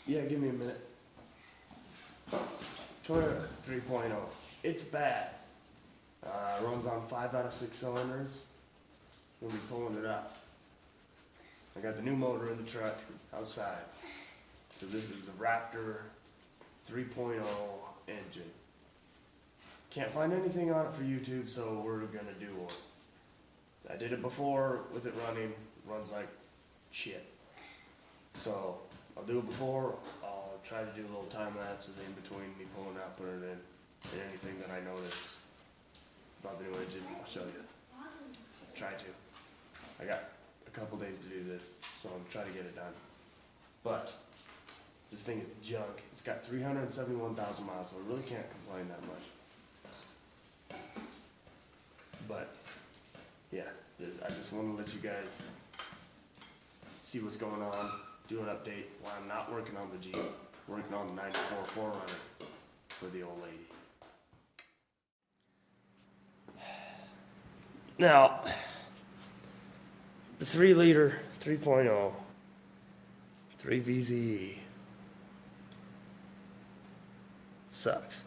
Yeah, give me a minute. Toyota 3.0. It's bad. Runs on 5 out of 6 cylinders. We'll be pulling it up. I got the new motor in the truck outside. So this is the Raptor 3.0 engine. Can't find anything on it for YouTube, so we're gonna do one. I did it before with it running. Runs like shit. So I'll do it before. I'll try to do a little time lapses in between me pulling out, putting it in, and anything that I notice about the new engine, I'll show you. Try to. I got a couple days to do this, so I'm trying to get it done. But this thing is junk. It's got 371,000 miles, so I really can't complain that much. But yeah, I just want to let you guys see what's going on, do an update while I'm not working on the Jeep, working on the 94 4runner for the old lady. Now, the 3-liter 3.0 3VZE sucks.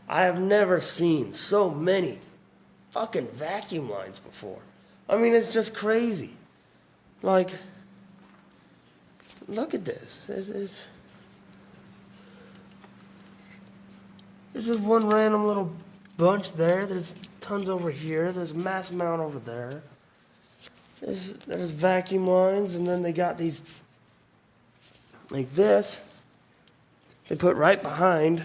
I have never seen so many fucking vacuum lines before. I mean, it's just crazy. Like, look at this. There's just one random little bunch there. There's tons over here. There's a mass amount over there. There's vacuum lines, and then they got these like this. They put right behind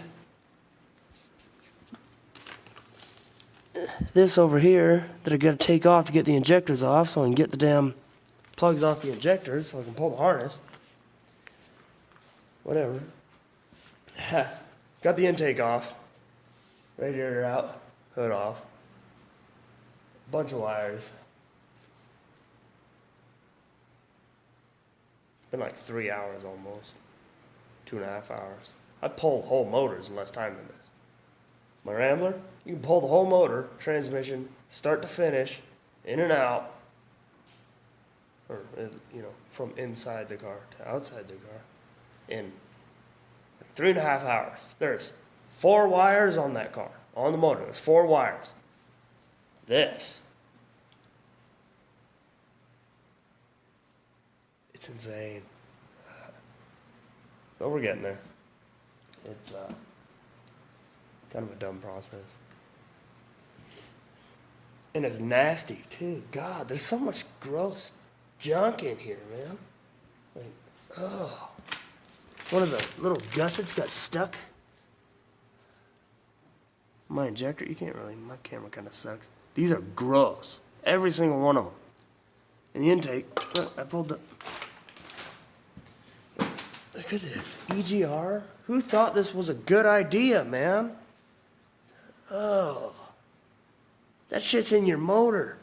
this over here that I gotta take off to get the injectors off, so I can get the damn plugs off the injectors so I can pull the harness. Whatever. Got the intake off. Radiator out. Hood off. Bunch of wires. It's been like 3 hours almost. 2.5 hours. I pull whole motors in less time than this. My Rambler, you can pull the whole motor, transmission, start to finish, in and out, or, from inside the car to outside the car, in 3.5 hours. There's 4 wires on that car, on the motor. There's 4 wires. This, it's insane. But we're getting there. It's kind of a dumb process. And it's nasty too. God, there's so much gross junk in here, man. Like, oh. One of the little gussets got stuck. My injector, you can't really, my camera kind of sucks. These are gross. Every single one of them. And the intake, I pulled the, look at this, EGR. Who thought this was a good idea, man? Oh. That shit's in your motor.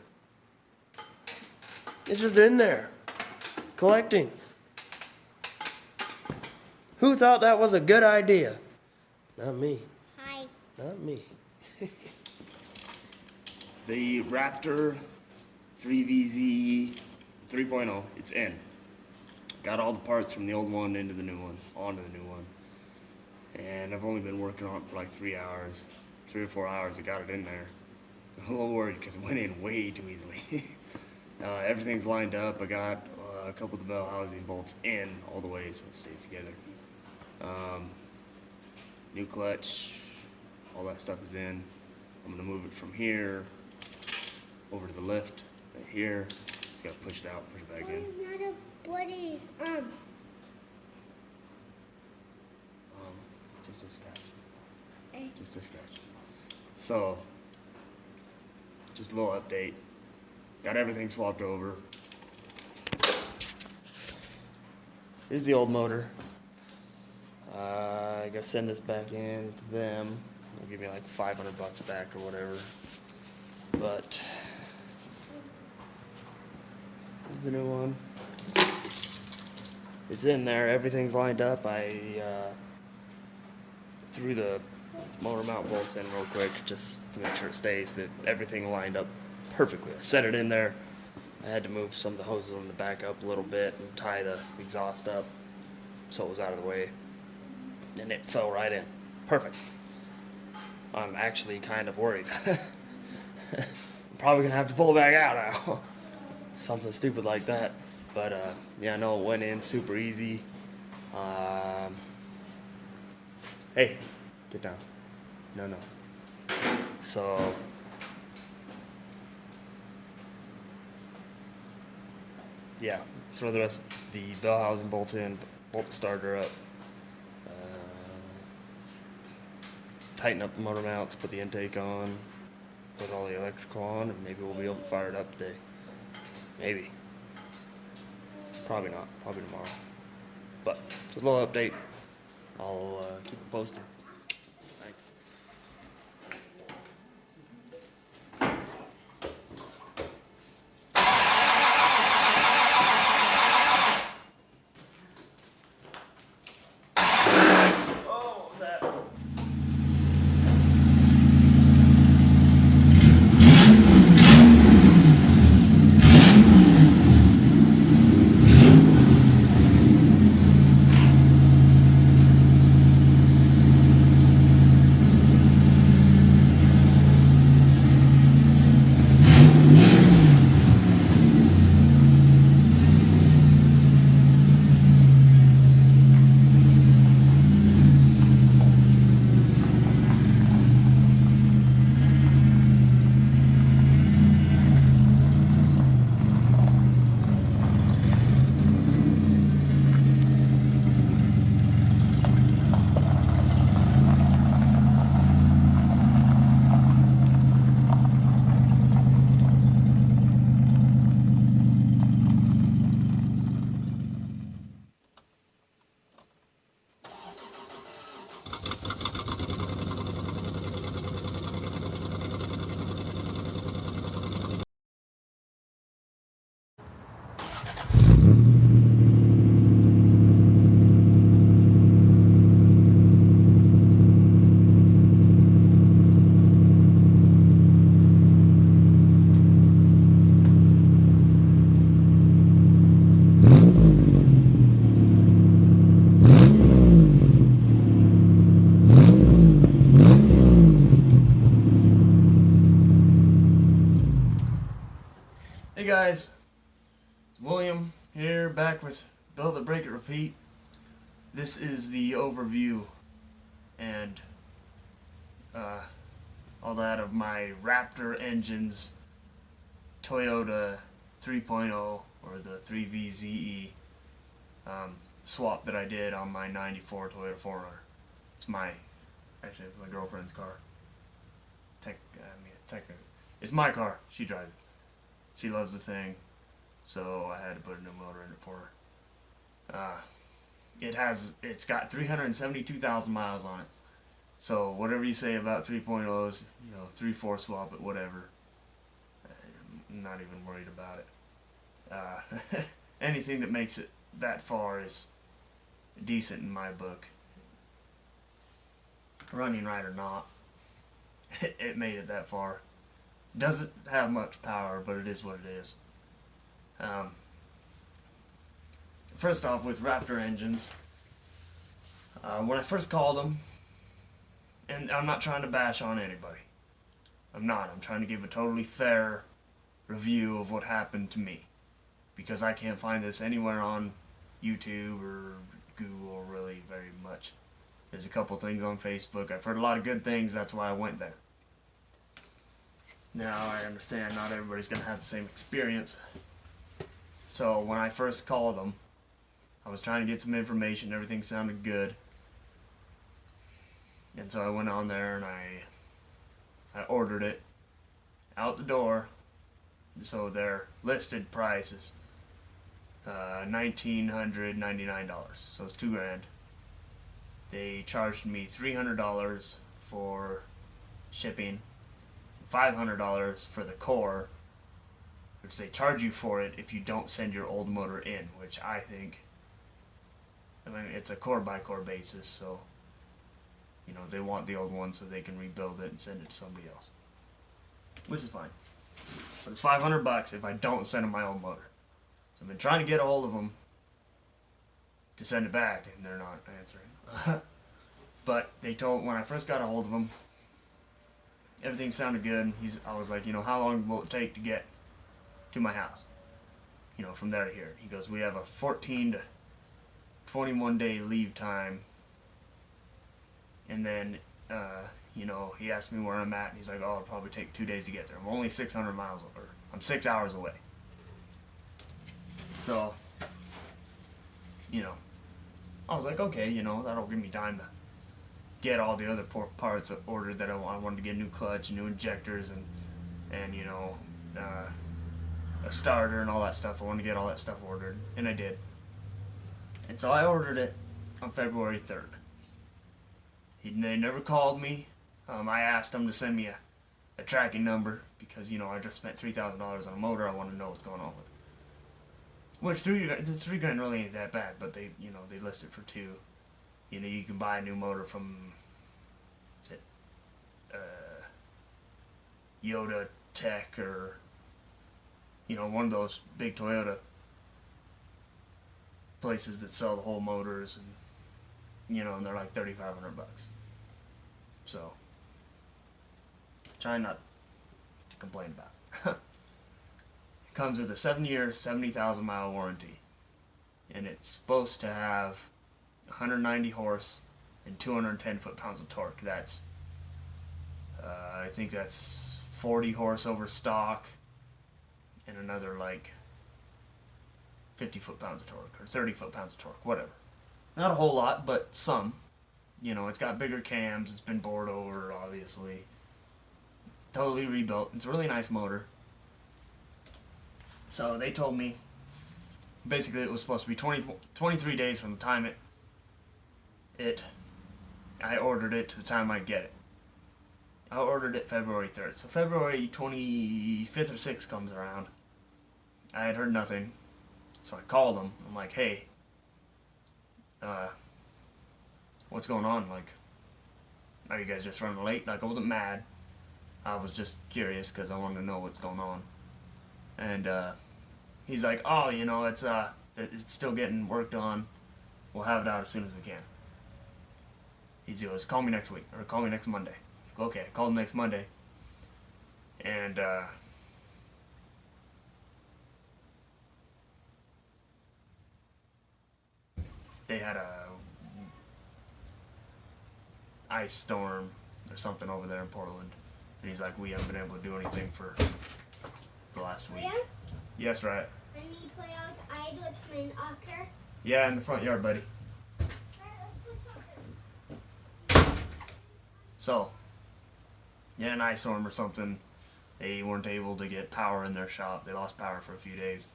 It's just in there, collecting. Who thought that was a good idea? Not me. Hi. Not me. The Raptor 3VZE 3.0, it's in. Got all the parts from the old one into the new one, onto the new one. And I've only been working on it for like 3 hours, 3 or 4 hours. I got it in there. I'm a little worried because it went in way too easily. Everything's lined up. I got a couple of the bell housing bolts in all the way so it stays together. New clutch, all that stuff is in. I'm gonna move it from here over to the lift right here. Just gotta push it out, push it back in. Not a bloody Just a scratch. Just a scratch. So, just a little update. Got everything swapped over. Here's the old motor. I gotta send this back in to them. They'll give me like $500 back or whatever. But here's the new one. It's in there. Everything's lined up. I threw the motor mount bolts in real quick just to make sure it stays. That everything lined up perfectly. I set it in there. I had to move some of the hoses on the back up a little bit and tie the exhaust up. so it was out of the way, and it fell right in. Perfect. I'm actually kind of worried. I'm probably gonna have to pull it back out now. Something stupid like that. But yeah, no, it went in super easy. Um, hey, get down. No, no. So yeah, throw the rest of the bell housing bolts in, bolt the starter up, uh, tighten up the motor mounts, put the intake on, put all the electrical on, and maybe we'll be able to fire it up today. Maybe. Probably not. Probably tomorrow. But just a little update. I'll keep it posted. Thanks. Oh, what was that? Hey guys, it's William here, back with Build It, Break It, Repeat. This is the overview and all that of my Raptor Engines Toyota 3.0 or the 3VZE swap that I did on my 94 Toyota 4runner. It's actually it's my girlfriend's car. It's my car. She drives it. She loves the thing, so I had to put a new motor in it for her. It's got 372,000 miles on it. So whatever you say about 3.0s, 3/4 swap it, whatever. I'm not even worried about it. Anything that makes it that far is decent in my book. Running right or not, it made it that far. Doesn't have much power, but it is what it is. First off, with Raptor engines, when I first called them, and I'm not trying to bash on anybody. I'm trying to give a totally fair review of what happened to me. Because I can't find this anywhere on YouTube or Google really very much. There's a couple things on Facebook. I've heard a lot of good things, that's why I went there. Now, I understand not everybody's going to have the same experience. So, when I first called them, I was trying to get some information, everything sounded good. And so I went on there and I ordered it out the door. So their listed price is $1,999. So it's $2,000. They charged me $300 for shipping, $500 for the core, which they charge you for it if you don't send your old motor in, which I think, it's a core by core basis, so they want the old one so they can rebuild it and send it to somebody else, which is fine. But it's $500 if I don't send them my old motor. So I've been trying to get a hold of them to send it back, and they're not answering. But they told, when I first got a hold of them, everything sounded good. I was like, how long will it take to get to my house? From there to here. He goes, we have a 14 to 21 day leave time. And then, he asked me where I'm at, and he's like, oh, it'll probably take 2 days to get there. I'm only 600 miles over. I'm 6 hours away. So, I was like, okay, that'll give me time to get all the other parts ordered that I wanted to get a new clutch and new injectors and a starter and all that stuff. I wanted to get all that stuff ordered, and I did. And so I ordered it on February 3rd. They never called me. I asked them to send me a tracking number because, I just spent $3,000 on a motor. I want to know what's going on with it. Which $3,000 really ain't that bad, but they list it for $2,000. You can buy a new motor from, is it, Yoda Tech or, one of those big Toyota places that sell the whole motors, and, and they're like $3,500. So, try not to complain about it. It comes with a 7-year, 70,000 mile warranty, and it's supposed to have 190 horse and 210 foot-pounds of torque. That's, I think that's 40 horse over stock, and another like 50 foot-pounds of torque, or 30 foot-pounds of torque, whatever. Not a whole lot, but some. It's got bigger cams, it's been bored over, obviously. Totally rebuilt. It's a really nice motor. So they told me, basically it was supposed to be 23 days from the time I ordered it to the time I get it. I ordered it February 3rd. So February 25th or 6th comes around. I had heard nothing. So I called them. I'm like, hey, what's going on? Like, are you guys just running late? Like, I wasn't mad. I was just curious because I wanted to know what's going on. And he's like, oh, it's still getting worked on. We'll have it out as soon as we can. He goes, call me next week, or call me next Monday. Okay, I called him next Monday. And they had a ice storm or something over there in Portland. And he's like, we haven't been able to do anything for the last week. Liam? Yes, right. When we play out idle, it's my ocker. Yeah, in the front yard, buddy. So, yeah, an ice storm or something. They weren't able to get power in their shop. They lost power for a few days.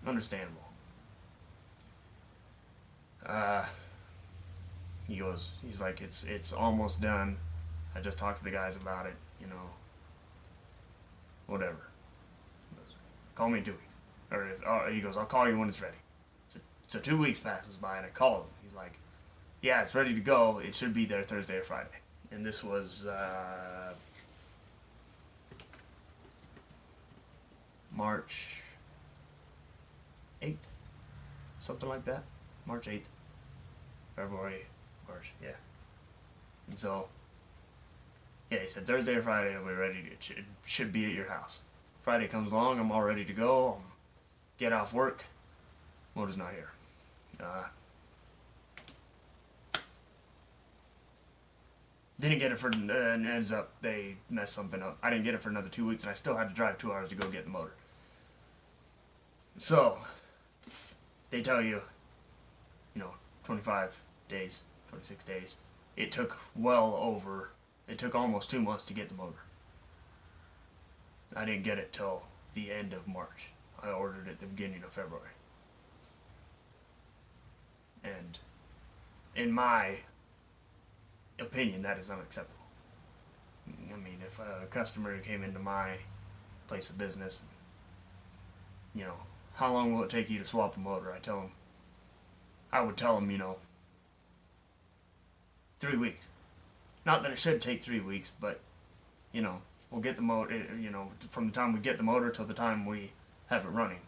Understandable. He's like, it's almost done. I just talked to the guys about it, whatever. He goes, call me in 2 weeks. He goes, I'll call you when it's ready. So 2 weeks passes by and I call him. He's like, yeah, it's ready to go. It should be there Thursday or Friday. And this was March 8th, something like that. March 8th, February, March, yeah. And so, yeah, he said Thursday or Friday I'll be ready. It should be at your house. Friday comes along, I'm all ready to go. Get off work. Motor's not here. Didn't get it for, and ends up they messed something up. I didn't get it for another 2 weeks, and I still had to drive 2 hours to go get the motor. So, they tell you, 25 days, 26 days. It took it took almost 2 months to get the motor. I didn't get it till the end of March. I ordered it at the beginning of February. And in my opinion, that is unacceptable. I mean, if a customer came into my place of business, how long will it take you to swap a motor? I would tell them, 3 weeks. Not that it should take 3 weeks, but, we'll get the motor, from the time we get the motor till the time we have it running,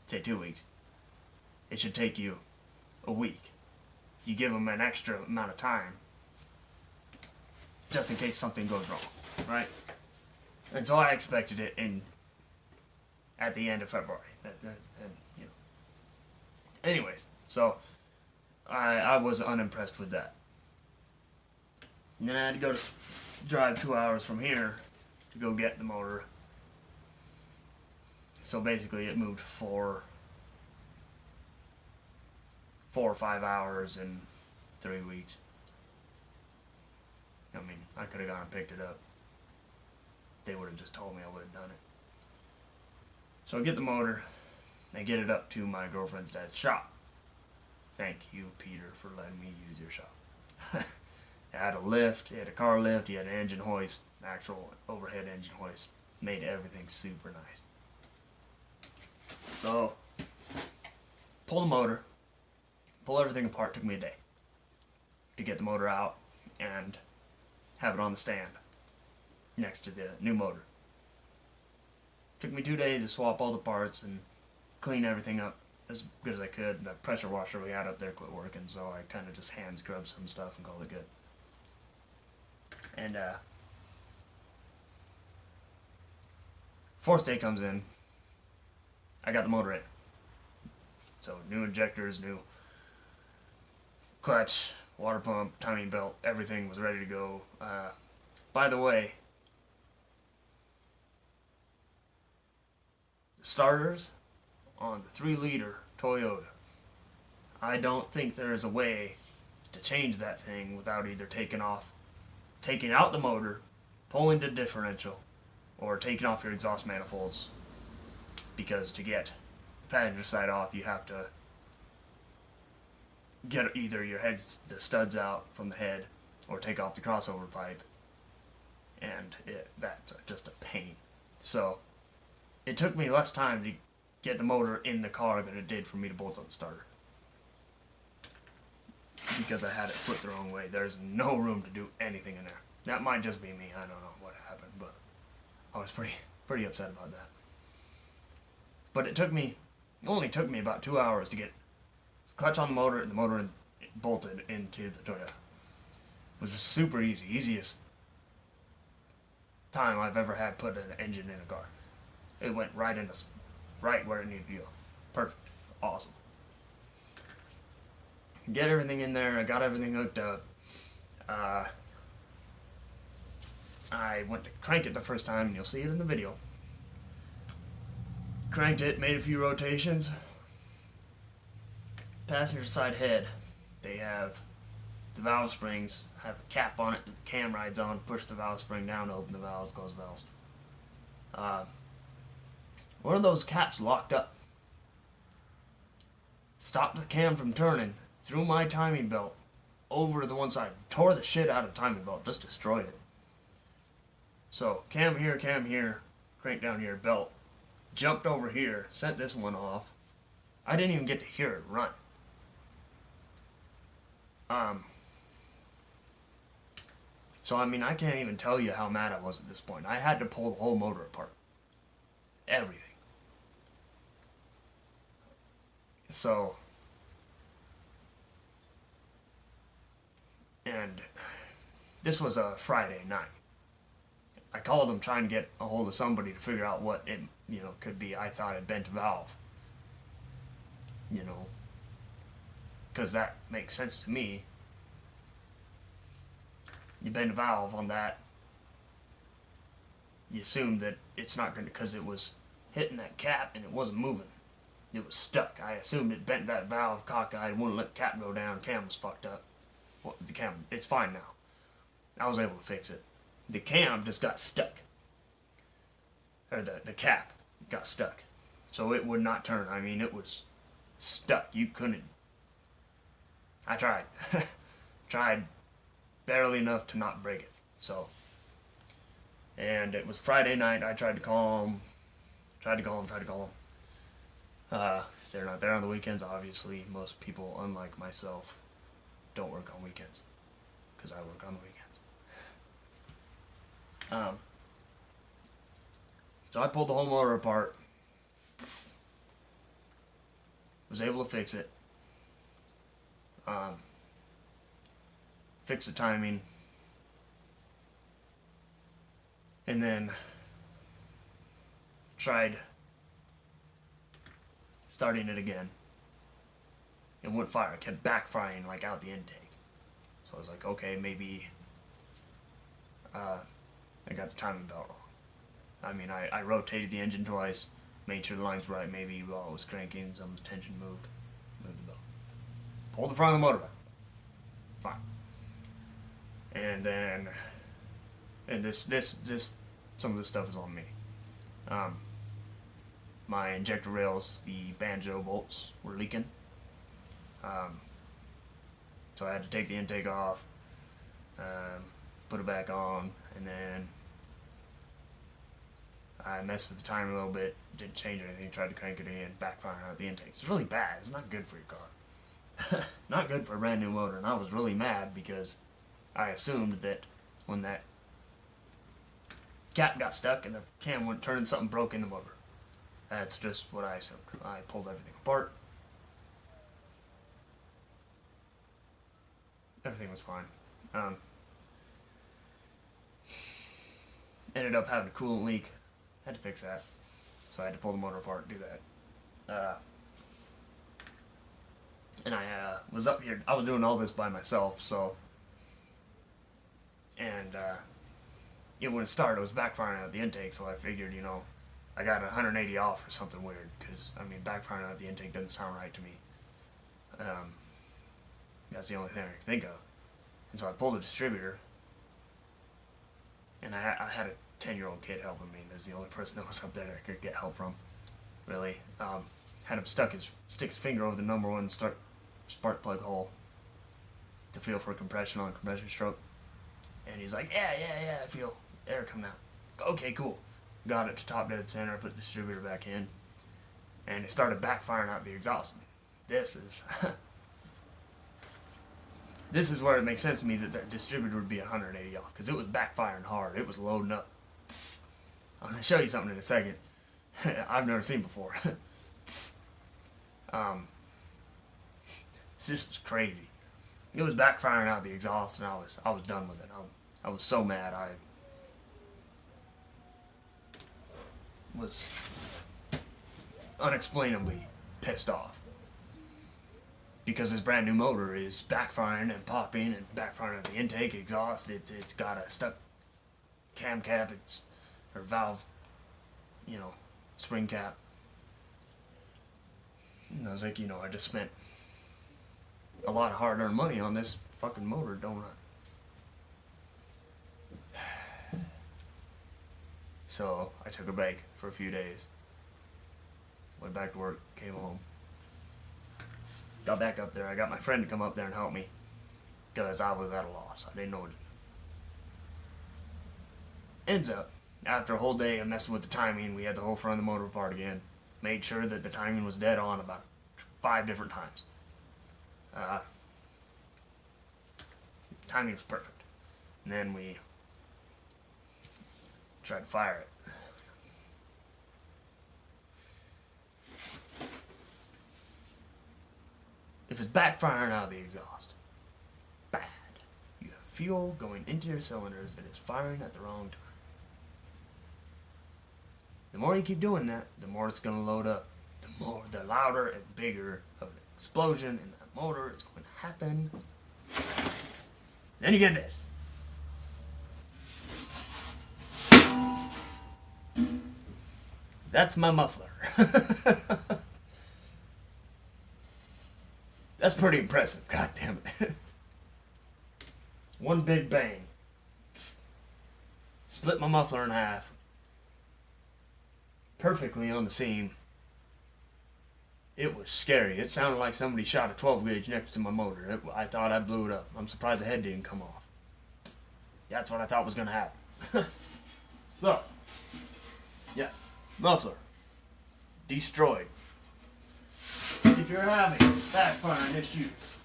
say 2 weeks. It should take you a week. You give them an extra amount of time just in case something goes wrong, right? And so I expected it at the end of February. Anyways, so I was unimpressed with that. And then I had to drive 2 hours from here to go get the motor. So basically it moved 4 or 5 hours in 3 weeks. I mean, I could have gone and picked it up. They would have just told me, I would have done it. So I get the motor, I get it up to my girlfriend's dad's shop. Thank you, Peter, for letting me use your shop. It had a lift, it had a car lift, it had an engine hoist, actual overhead engine hoist. Made everything super nice. So, pull the motor, pull everything apart, took me a day to get the motor out and have it on the stand next to the new motor. Took me 2 days to swap all the parts and clean everything up as good as I could. The pressure washer we had up there quit working, so I kind of just hand scrubbed some stuff and called it good. And fourth day comes in, I got the motor in. So new injectors, new clutch, water pump, timing belt, everything was ready to go. By the way, the starters on the 3-liter Toyota, I don't think there is a way to change that thing without either taking out the motor, pulling the differential, or taking off your exhaust manifolds. Because to get the passenger side off, you have to get either the studs out from the head, or take off the crossover pipe, and that's just a pain. So it took me less time to get the motor in the car than it did for me to bolt on the starter, because I had it flipped the wrong way. There's no room to do anything in there. That might just be me. I don't know what happened, but I was pretty upset about that. But it only took me about 2 hours to get the clutch on the motor and the motor bolted into the Toyota. It was super easy. Easiest time I've ever had put an engine in a car. It went right where it needed to go. Perfect. Awesome. Get everything in there. I got everything hooked up. I went to crank it the first time, and you'll see it in the video. Cranked it, made a few rotations. Passenger side head, they have the valve springs, have a cap on it that the cam rides on, push the valve spring down to open the valves, close the valves. One of those caps locked up. Stopped the cam from turning, threw my timing belt over to the one side, tore the shit out of the timing belt, just destroyed it. So, cam here, crank down here, belt. Jumped over here, sent this one off. I didn't even get to hear it run. So I mean, I can't even tell you how mad I was at this point. I had to pull the whole motor apart. Everything. So, and this was a Friday night. I called them trying to get a hold of somebody to figure out what it, could be. I thought it bent a valve. Because that makes sense to me. You bend a valve on that, you assume that it's not going to, because it was hitting that cap and it wasn't moving. It was stuck. I assumed it bent that valve cockeyed, wouldn't let the cap go down, cam was fucked up. Well, the cam, it's fine now. I was able to fix it. The cam just got stuck. Or the cap got stuck. So it would not turn. I mean, it was stuck. You couldn't. I tried. Tried barely enough to not break it. So, and it was Friday night. I tried to call them. They're not there on the weekends, obviously. Most people, unlike myself, don't work on weekends. Because I work on the weekends. So I pulled the whole motor apart. Was able to fix it. fixed the timing, and then tried starting it again. It wouldn't fire. It kept backfiring like out the intake. So I was like, okay, maybe I got the timing belt wrong. I mean, I rotated the engine twice, made sure the line's right. Maybe while it was cranking, some of the tension moved the belt. Pulled the front of the motor back. Fine. And then, and this, some of this stuff is on me. My injector rails, the banjo bolts were leaking. So I had to take the intake off, put it back on, and then I messed with the timer a little bit, didn't change anything, tried to crank it in, backfiring out the intakes. It's really bad. It's not good for your car. Not good for a brand new motor, and I was really mad because I assumed that when that cap got stuck and the cam wouldn't turn, something broke in the motor. That's just what I assumed. I pulled everything apart. Everything was fine. Ended up having a coolant leak. Had to fix that. So I had to pull the motor apart and do that. And I was up here. I was doing all this by myself, so. And it wouldn't start. It was backfiring out the intake, so I figured, you know, I got 180 off or something weird. Because, I mean, backfiring out the intake doesn't sound right to me. That's the only thing I could think of. And so I pulled the distributor. And I had a 10-year-old kid helping me. That's the only person that was up there that I could get help from, really. Had him stick his finger over the number one spark plug hole to feel for compression on compressor stroke. And he's like, yeah, I feel air coming out. Okay, cool. Got it to top dead center, put the distributor back in, and it started backfiring out the exhaust. This is where it makes sense to me that that distributor would be 180 off, because it was backfiring hard. It was loading up. I'm going to show you something in a second I've never seen before. This was crazy. It was backfiring out the exhaust, and I was done with it. I was so mad. I was unexplainably pissed off. Because this brand new motor is backfiring and popping and backfiring at the intake, exhaust. It's got a stuck cam cap, or valve, you know, spring cap. And I was like, you know, I just spent a lot of hard-earned money on this fucking motor, don't I? So I took a break for a few days. Went back to work, came home. Got back up there. I got my friend to come up there and help me because I was at a loss. I didn't know what to do. Ends up, after a whole day of messing with the timing, we had the whole front of the motor apart again. Made sure that the timing was dead on about 5 different times. Timing was perfect. And then we tried to fire it. If it's backfiring out of the exhaust, bad. You have fuel going into your cylinders and it's firing at the wrong time. The more you keep doing that, the more it's going to load up. The louder and bigger of an explosion in that motor is going to happen. Then you get this. That's my muffler. That's pretty impressive, god damn it. One big bang. Split my muffler in half. Perfectly on the seam. It was scary. It sounded like somebody shot a 12 gauge next to my motor. I thought I blew it up. I'm surprised the head didn't come off. That's what I thought was going to happen. Look. Yeah. Muffler. Destroyed. If you're having backfiring issues,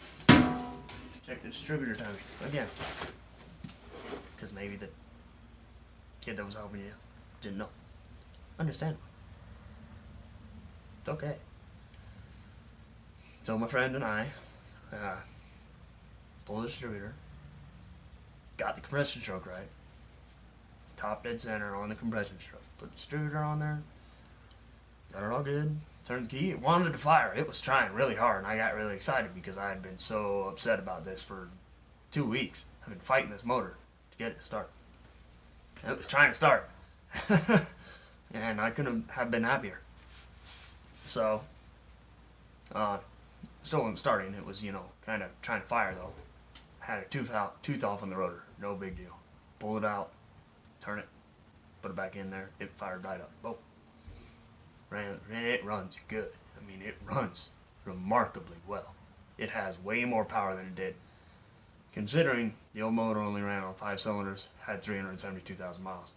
check the distributor timing again. Because maybe the kid that was helping you didn't know. Understand. It's okay. So my friend and I pull the distributor, got the compression stroke right, top dead center on the compression stroke, put the distributor on there, got it all good, turned the key, it wanted to fire, it was trying really hard, and I got really excited because I had been so upset about this for 2 weeks. I've been fighting this motor to get it to start. And it was trying to start. And I couldn't have been happier. So, still wasn't starting. It was, kind of trying to fire though. Had a tooth off on the rotor. No big deal. Pull it out, turn it, put it back in there. It fired right up. Boom. And it runs good. I mean, it runs remarkably well. It has way more power than it did. Considering the old motor only ran on 5 cylinders, had 372,000 miles.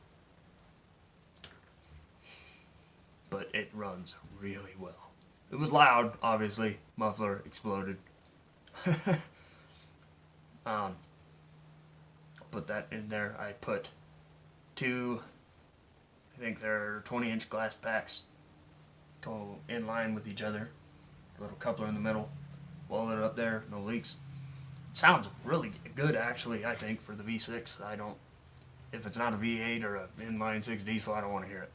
But it runs really well. It was loud, obviously. Muffler exploded. Put that in there. I put 2, I think they're 20-inch glass packs, go in line with each other. A little coupler in the middle. Weld it up there, no leaks. Sounds really good, actually, I think, for the V6. If it's not a V8 or an inline 6 diesel, I don't want to hear it.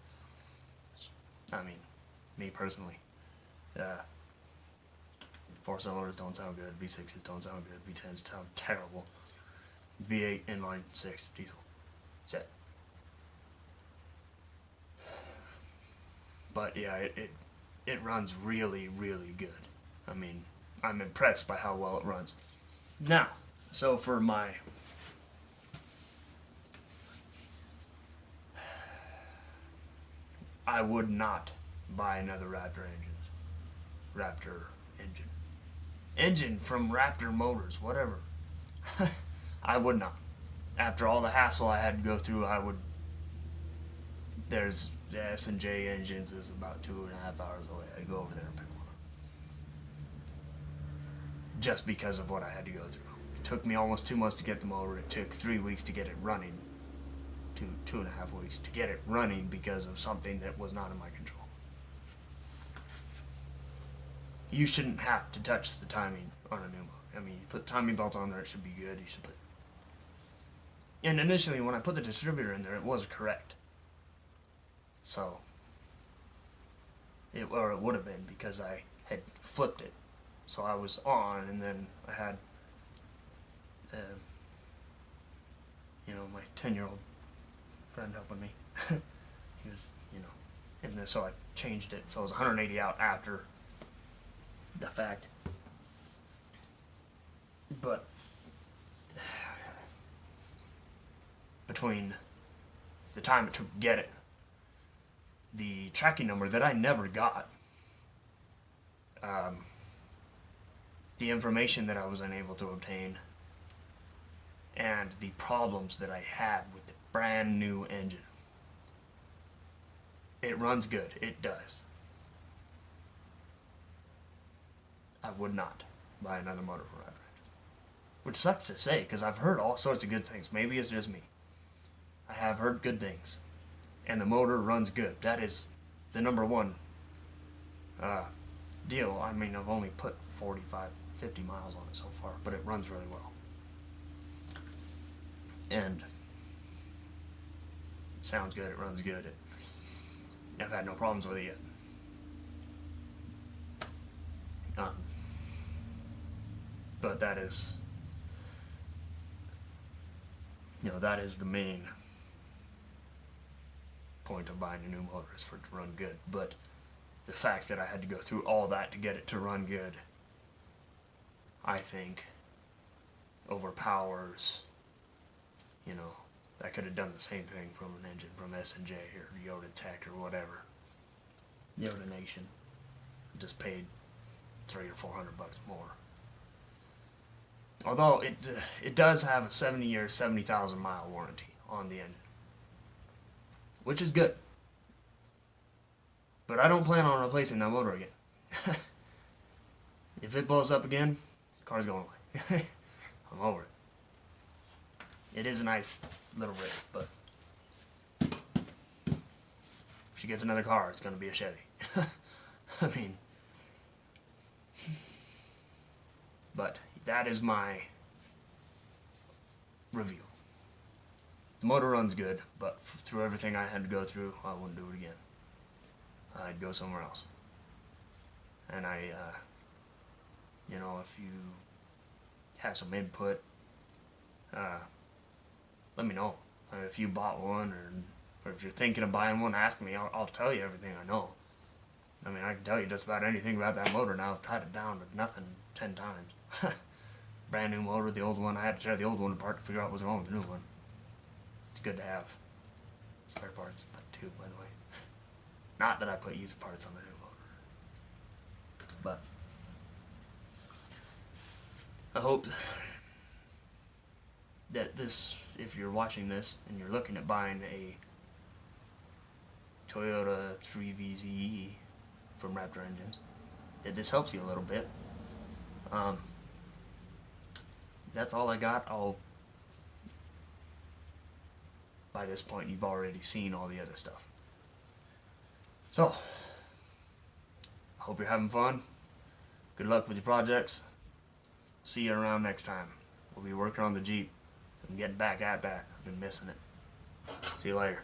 I mean, me personally. 4 cylinders don't sound good, V6s don't sound good, V10s sound terrible. V8 inline 6 diesel. Set. But yeah, it runs really, really good. I mean, I'm impressed by how well it runs. Now, so for my I would not buy another Raptor engine from Raptor Motors, whatever. I would not. After all the hassle I had to go through, there's the S&J engines is about 2.5 hours away. I'd go over there and pick one up. Just because of what I had to go through. It took me almost 2 months to get the motor. It took 3 weeks to get it running. 2.5 weeks to get it running because of something that was not in my control. You shouldn't have to touch the timing on a new motor. I mean, you put timing belts on there, it should be good. You should put. And initially, when I put the distributor in there, it was correct. So, it would have been because I had flipped it. So I was on, and then I had, my 10-year-old friend helping me. He was, and then so I changed it. So it was 180 out after the fact. But between the time it took to get it, the tracking number that I never got, the information that I was unable to obtain, and the problems that I had with the brand new engine. It runs good. It does. I would not buy another motor from Raptor. Which sucks to say, because I've heard all sorts of good things. Maybe it's just me. I have heard good things. And the motor runs good. That is the number one deal. I mean, I've only put 45, 50 miles on it so far, but it runs really well. And it sounds good, it runs good. I've had no problems with it yet. But that is, that is the main point of buying a new motor, is for it to run good. But the fact that I had to go through all that to get it to run good, I think, overpowers, I could have done the same thing from an engine from S&J or Yoda Tech or whatever. Yoda Nation. Just paid $300 or $400 more. Although it does have a 70-year, 70,000 mile warranty on the engine, which is good. But I don't plan on replacing that motor again. If it blows up again, the car's going away. I'm over it. It is a nice little rig, but if she gets another car, it's going to be a Chevy. I mean, but that is my review. The motor runs good, but through everything I had to go through, I wouldn't do it again. I'd go somewhere else. And you know, if you have some input, let me know. If you bought one, or if you're thinking of buying one, ask me. I'll tell you everything I know. I mean, I can tell you just about anything about that motor now. I've tried it down to nothing 10 times. Brand new motor, the old one, I had to tear the old one apart to figure out what's wrong with the new one. It's good to have spare parts, too, by the way. Not that I put used parts on the new motor. But I hope that this, if you're watching this and you're looking at buying a Toyota 3VZE from Raptor Engines, that this helps you a little bit. That's all I got. By this point, you've already seen all the other stuff. So, I hope you're having fun. Good luck with your projects. See you around next time. We'll be working on the Jeep. I'm getting back at that. I've been missing it. See you later.